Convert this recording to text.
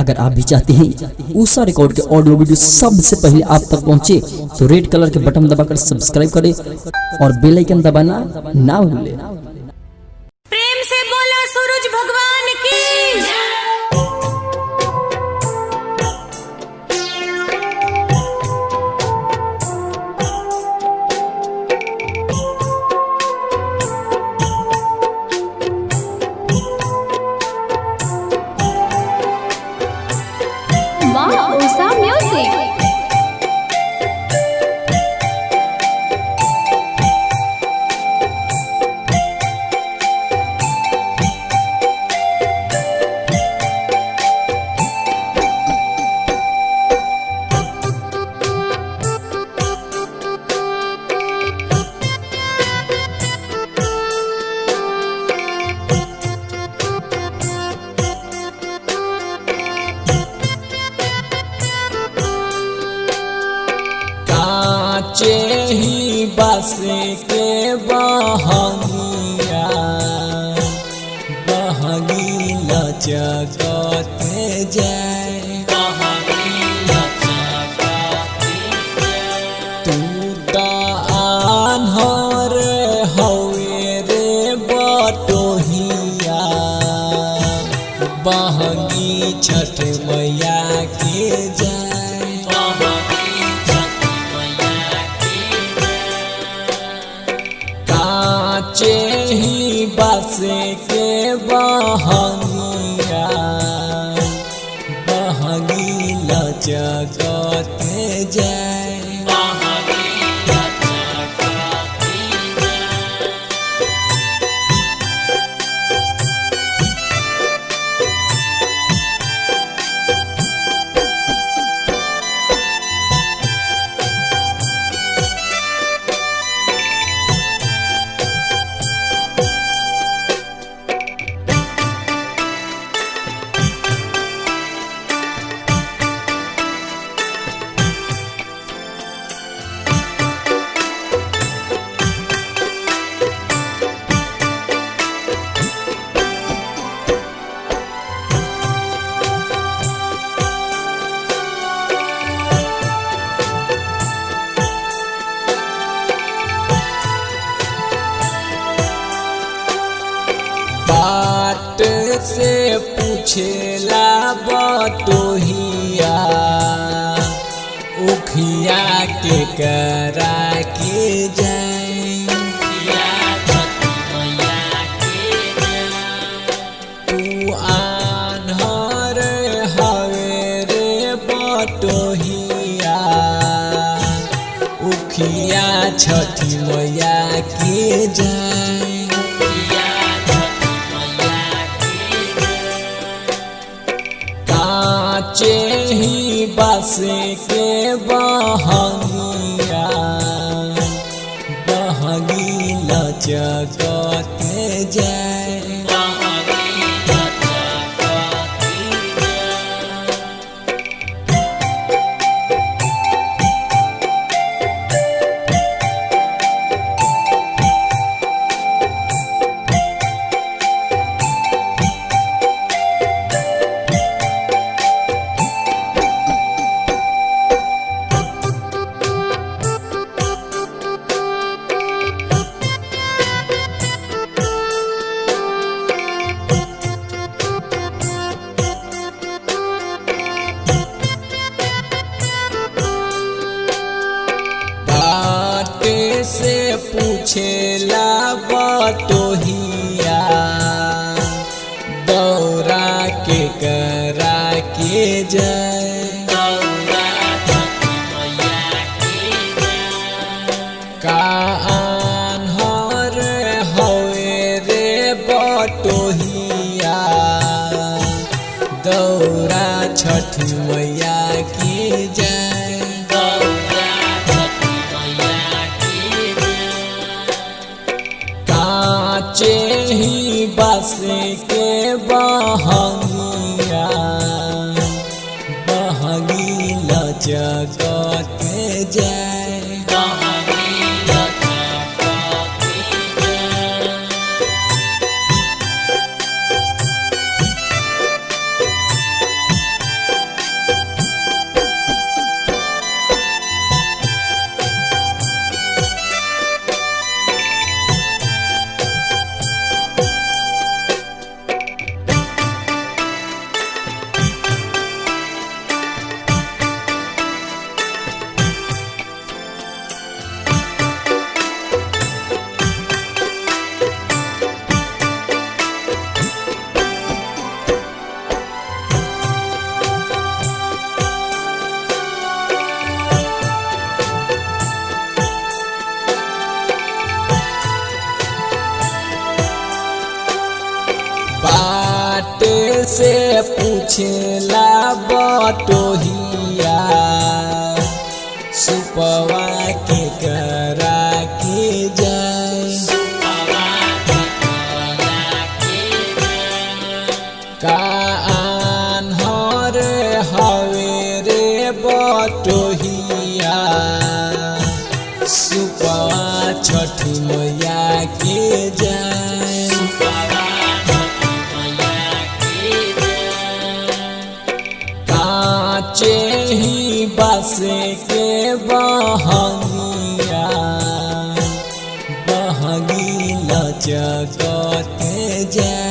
अगर आप भी चाहते हैं उषा रिकॉर्ड के ऑडियो वीडियो सबसे पहले आप तक पहुंचे तो रेड कलर के बटन दबाकर सब्सक्राइब करें और बेल आइकन दबाना ना भूलें। प्रेम से बोला सूरज भगवान की। माँ उषा म्यूजिक। काचे ही बसे के बहंगिया बहंगी लचकते जाए तू त आन्हर हवे रे बटोहिया बहंगी छठ मैया के जाए काचे ही बसे के बहंगिया बहंगी लचकते जाए बाट से पूछेला बटोहिया उखिया के करा के जाए तू आन्हर हवे रे बटोहिया उखिया छठी मैया के जाए काचे ही बसे के बहंगिया बहंगी लचकते जाए से पूछेला बटोहिया दौरा के करा के जाए का आन्हर हवे रे बटोहिया दौरा छठ मैया के जाए काचे ही बसे के बहंगिया बहंगी लचकते जाए घाटे से पूछेला बटोहिया सुपवा के करा के जाए कान हरे हवे रे बटोहिया सुपवा छठी मैया के जाए काचे ही बासे के बहंगिया बहंगी लचकते जाए